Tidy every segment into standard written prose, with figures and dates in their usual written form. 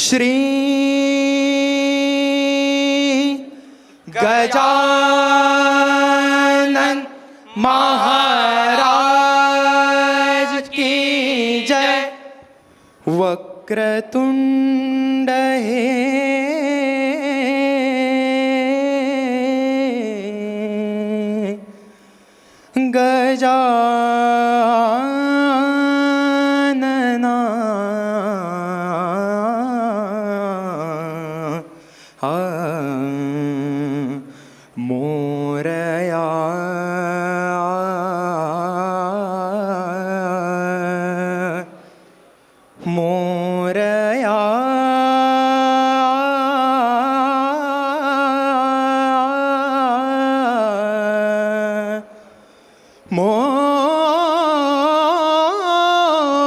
श्री गजानन महाराज की जय। वक्रतुंड हे गजानना मोरया मोरया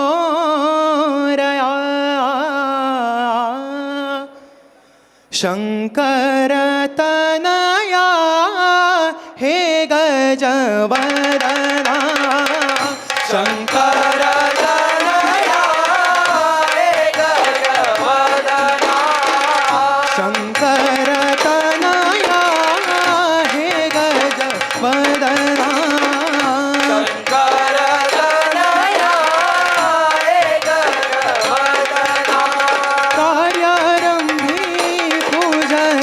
मोरया शंकर तनया हे गजवदना शंकर तनया हे गजवदना शंकर तनया हे गजवदना शंकर तनया हे गजवदना कार्यारंभी पूजन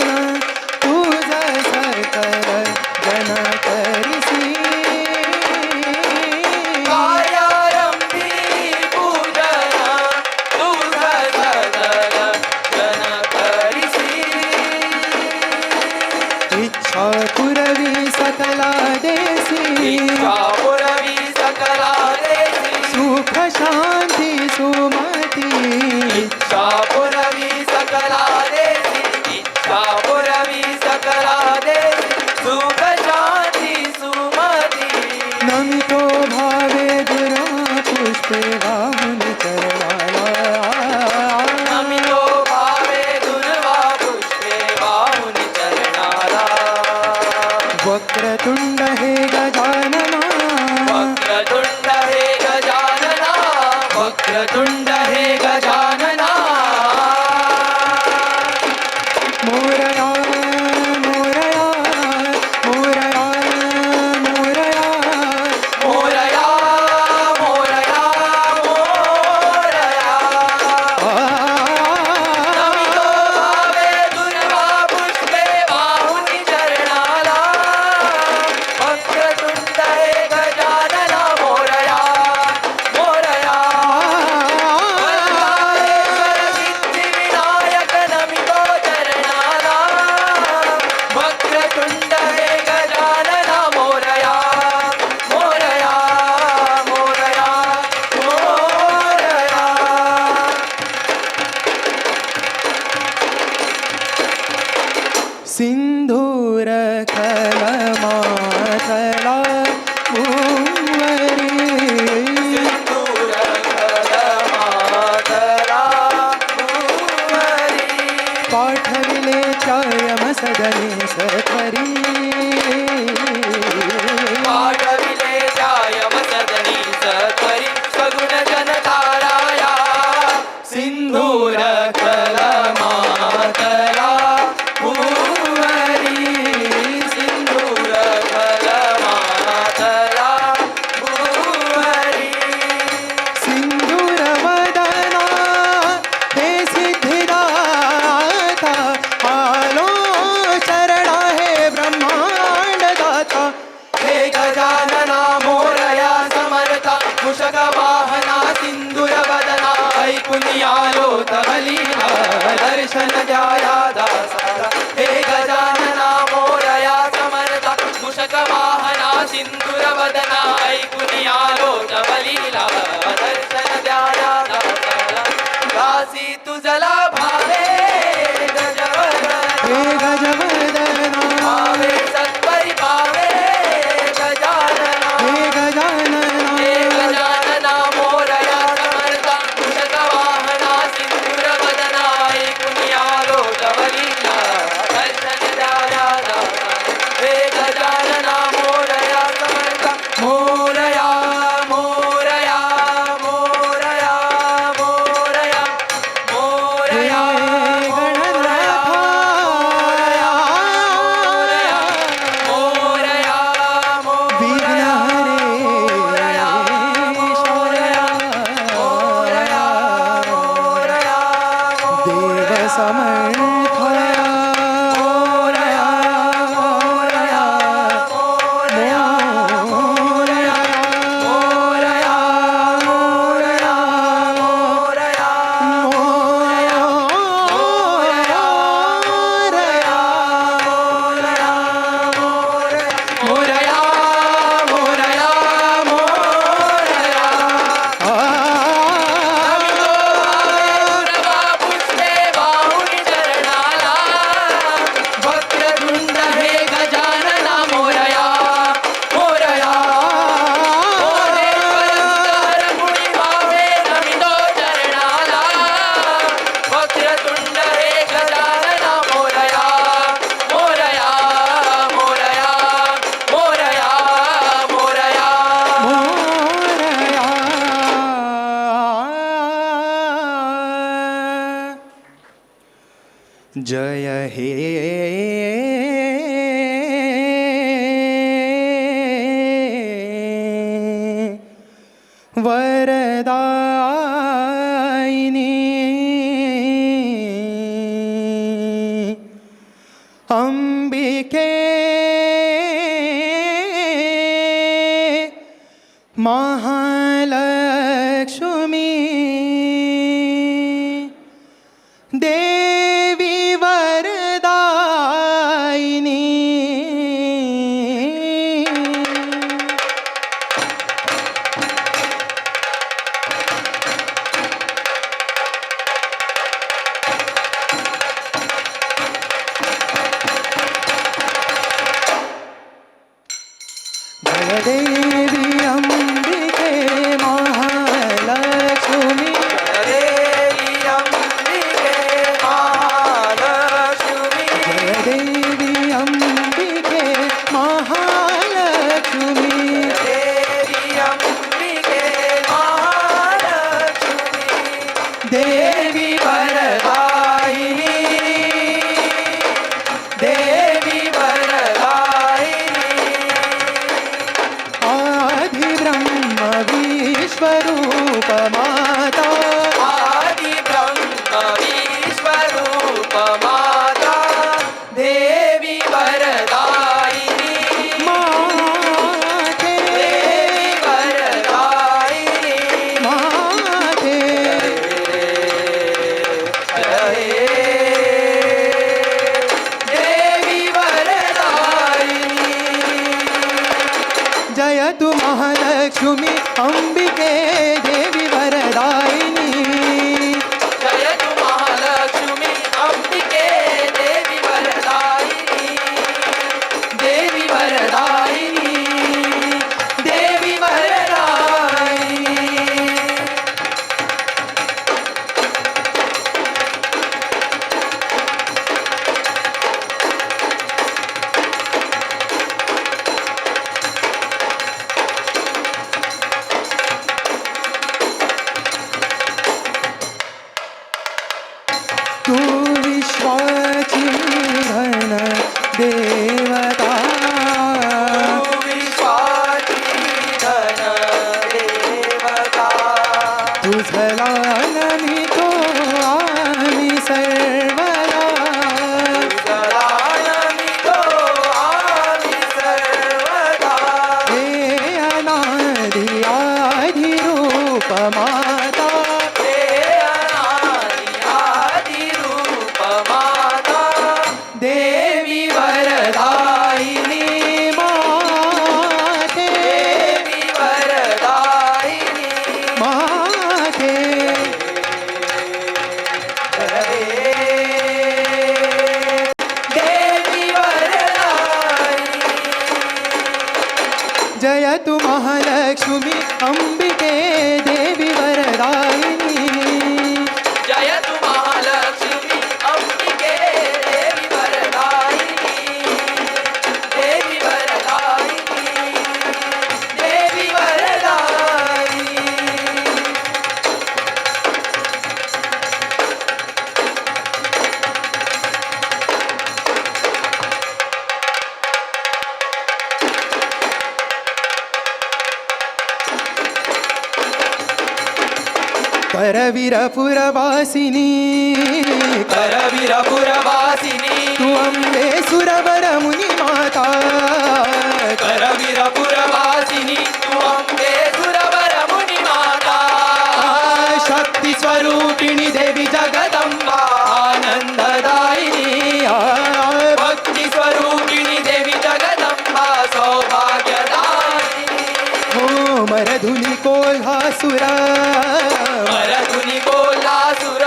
तुझ सकल जन करिसी कार्यारंभी पूजन तुझ सकल जन करिसी इच्छा पुरवी सकला देसी इच्छा पुरवी सकला देसी सुख शांती सुमती इच्छा पुरवी सकला देसी इच्छा पुरवी सकला देसी सुख शांती सुमती नमितो भावे दुरा पुष्पे वाहुन चरणाला नमितो भावे दुर्वा पुष्पे वाहुन चरणाला वक्रतुंड हे गजानना वक्रतुंड हे गजानना वक्रतुंड हे गजानना मोरया मोरया मोरया मोरया मोरया मोरया मोरया नमितो भावे दुर्वा पुष्पे वाहुनि चरणाला वक्रतुंड हे गजानना मोरया मोरया सिद्धि विनायक नमितो चरणाला वक्रतुंड हे गजानना मोरया मोरया मोरया मोरया सिंधूर कलमातला उमरी सिंधूर कलमातला उमरी पाठविले चायम सदने सत्वरी पाठविले चायम सदनी सत्वरी सगुण जनताराया सिंधूर कलमातला उमरी सिंधूर कलमातला उमरी सिंधूर वदना हे सिद्धिदाता आलो शरणा हे ब्रह्मांड दाता हे गजानना मोरया समर्था मूषक वाहना सिंधूर वदना ऐकून आलो तव लीला दर्शन द्याया दासाला हे गजानना मोरया समर्था मूषक वाहना सिंधूर वदना ऐकून आलो तव लीला दर्शन द्याया दासाला दासी तुझला भावे गजवदना हे गजवदना भावे सत्परी भावे गजानना हे गजानना हे गजानना मोरया समर्था मूषक वाहना सिंधूर वदना ऐकून आलो तव लीला दर्शन द्याया दासाला हे गजानना मोरया समर्था मोरया मोरया मोरया मोरया मोरया समर्थया मोरया मोरया मोरया मोरया मोरया मोरया मोरया मोरया मोरया जय हे वरदायिनी अंबिके महालक्ष्मी देवी वरदायिनी जय देवी अंबिके महालक्ष्मी देवी अंबिके महालक्ष्मी देवी वरदायिनी देवी वरदायिनी आदि ब्रह्म विश्वरूप माता आदि ब्रह्म विश्वरूप माता देवी वरदायिनी माते देवी वरदायिनी माते देवी वरदायिनी जय तु महालक्ष्मी अंबिके देवी वरदायिनी जय तु महालक्ष्मी अंबिके देवी वरदायिनी देवी वरदायिनी देवी वरदायिनी तू विश्वाची धन देवता विश्वाची धन देवता तुझला नमितो आम्ही सर्वदा तुझला नमितो आम्ही सर्वदा हे अनादि आदि रूप माता देवी वरदायिनी माते देवी वरदायिनी माते देवी वरदायिनी जय तु महालक्ष्मी अंबिके देवी वरदायिनी जय तु महालक्ष्मी अंबिके देवी वरदायिनी देवी वरदायिनी देवी वरदायिनी करवीरपुरवासिनी करवीरपुरवासिनी तू अंबे सुरवर मुनी माता करवीरपुरवासिनी तू अंबे सुरवर मुनी माता शक्ती स्वरूपिणी देवी जगदंबा आनंददायिनी भक्ती स्वरूपिणी देवी जगदंबा सौभाग्यदायिनी हो मरधुनी कोल्हासुरा मरधुनी कोल्हासुर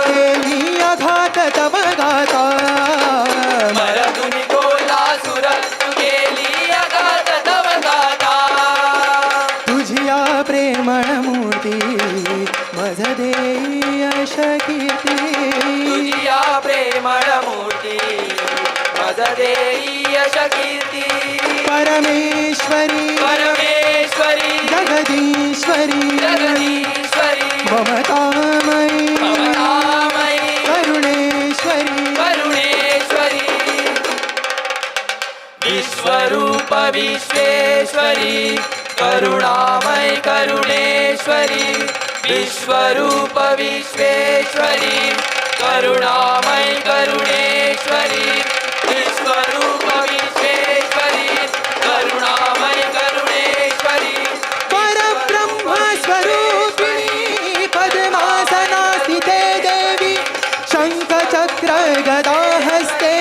केली अघात तव गाता मरधुनी कोल्हासुर तू केली अगाध तव गाथा तुझिया प्रेमळ मूर्ती मज देई यश कीर्ती तुझिया प्रेमळ मूर्ती मज देई यश कीर्ती परमेश्वरी परमेश्वरी जगदीश्वरी जगदीश्वरी ममतामयी ममतामयी करुणेश्वरी करुणेश्वरी विश्वरूप विश्वेश्वरी करुणामय करुणेश्वरी विश्वरूप विश्वेश्वरी करुणामय करुणेश्वरी विश्वरूप विश्वेश्वरी करुणामय करुणेश्वरी परब्रह्म स्वरूपिणी पद्मासनास्थिते देवी शङ्खचक्र गदा हस्ते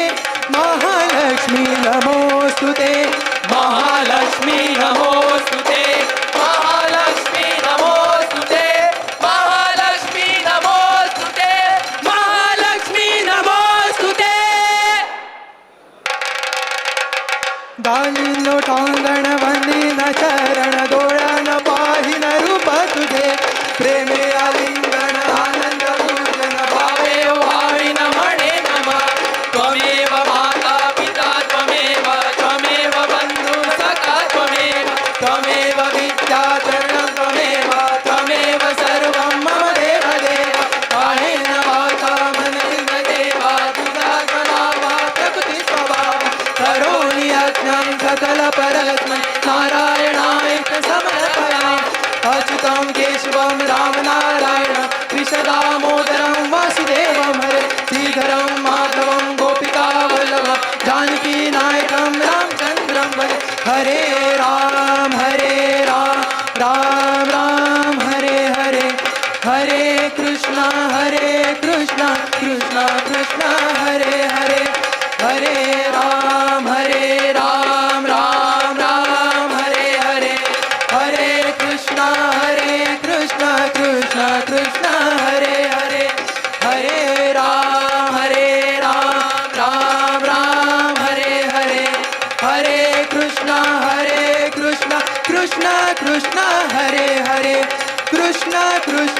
महालक्ष्मी नमोऽस्तुते महालक्ष्मी नमोस्तुते महालक्ष्मी नमोस्तुते महालक्ष्मी नमोस्तुते महालक्ष्मी नमोस्तुते गालिनो टांगण वंदिन चरण डोळ्यान पाहिन रूप तुझे प्रेमे आलिंगन आनंद पूजन भावे भाविन म्हणे नमः त्वमेव माता पिता त्वमेव त्वमेव बन्धु सखा त्वमेव त्वमेव विद्याधरणं त्वमेव त्वमेव सर्वं मम देव देव कायेन वाचा मनसेन देवा तुझा स्वभाव प्रकृती स्वभाव करोमि यज्ञं सकल परस्मै नारायणाय समर्पयामि अच्युतं केशवं रामनारायणं कृष्णदामोदरं वासुदेवं हरे श्रीधरं माधवं गोपिकावल्लभं जानकीनायकं रामचन्द्रं भजे हरे राम राम राम हरे हरे हरे कृष्ण कृष्ण कृष्ण हरे हरे हरे राम राम राम हरे हरे हरे कृष्ण कृष्ण कृष्ण हरे हरे हरे राम राम राम हरे हरे हरे कृष्ण कृष्ण कृष्ण हरे हरे कृष्ण कृष्ण